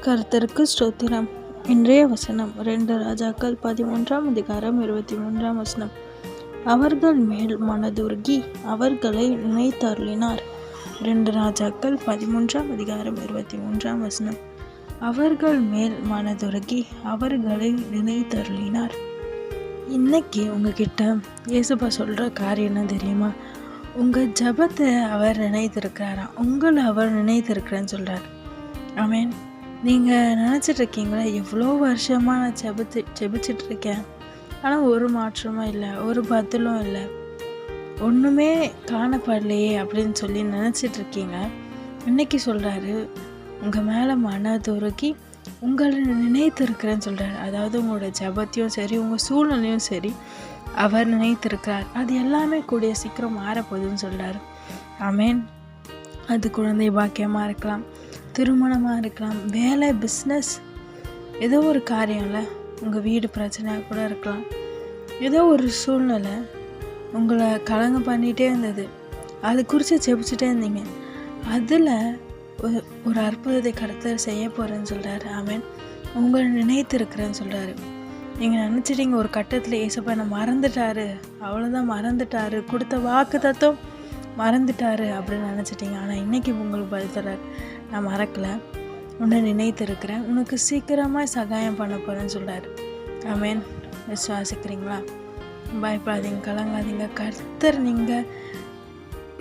கர்த்தருக்கு ஸ்தோத்திரம். இன்றைய வசனம் 2 ராஜாக்கள் 13 அவர்கள் மேல் மனதுருகி அவர்களை நினைத்தருளினார். 2 ராஜாக்கள் 13 அவர்கள் மேல் மனதுருகி அவர்களை நினைத்தருளினார். இன்னைக்கு உங்ககிட்ட இயேசுப்பா சொல்கிற காரியம் என்ன தெரியுமா? உங்கள் ஜபத்தை அவர் நினைத்திருக்கிறாராம். உங்களை அவர் நினைத்திருக்கிறேன்னு சொல்கிறார். ஆமென். நீங்கள் நினச்சிட்ருக்கீங்களா, எவ்வளோ வருஷமாக நான் ஜெபிச்சிட்ருக்கேன், ஆனால் ஒரு மாற்றமும் இல்லை, ஒரு பதிலும் இல்லை, ஒன்றுமே காணப்படலையே அப்படின்னு சொல்லி நினச்சிட்ருக்கீங்க. இன்றைக்கி சொல்கிறாரு, உங்கள் மேலே மனதுருகி உங்களை நினைத்திருக்கிறேன்னு சொல்கிறார். அதாவது உங்களோட ஜபத்தையும் சரி, உங்கள் சூழ்நிலையும் சரி அவர் நினைத்திருக்கிறார். அது எல்லாமே கூடிய சீக்கிரம் மாறப்போகுதுன்னு சொல்கிறார். ஆமென். அது குழந்தை பாக்கியமாக இருக்கலாம், திருமணமாக இருக்கலாம், வேலை, பிஸ்னஸ், ஏதோ ஒரு காரியம்ல, உங்கள் வீடு பிரச்சனையாக கூட இருக்கலாம். ஏதோ ஒரு சூழ்நிலை உங்களை கலங்க பண்ணிகிட்டே இருந்தது, அது குறித்து ஜெபிச்சுட்டே இருந்தீங்க. அதில் ஒரு அற்புதத்தை கர்த்தர் செய்ய போகிறேன்னு சொல்கிறாரு. ஆமென். உங்களை நினைத்திருக்கிறேன்னு சொல்கிறாரு. நீங்கள் நினச்சிட்டீங்க ஒரு கட்டத்தில் ஏசப்பா என்னை மறந்துட்டாரு, அவ்வளோதான் மறந்துட்டாரு, கொடுத்த வாக்கு தத்துவம் மறந்துட்டாரு அப்படின்னு நினச்சிட்டிங்க. ஆனால் இன்றைக்கி உங்களுக்கு பதில் தர்றாரு, நான் மறக்கலை, உன்னை நினைத்திருக்கிறேன், உனக்கு சீக்கிரமாக சகாயம் பண்ண போகிறேன்னு சொல்கிறாரு. ஆமென். விசுவாசிக்கிறீங்களா? பயப்படாதீங்க, கலங்காதீங்க. கர்த்தர் நீங்கள்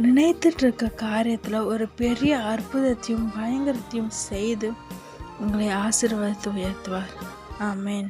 நினைத்துட்ருக்க காரியத்தில் ஒரு பெரிய அற்புதத்தையும் பயங்கரத்தையும் செய்து உங்களை ஆசீர்வாதத்தை உயர்த்துவார். ஆமென்.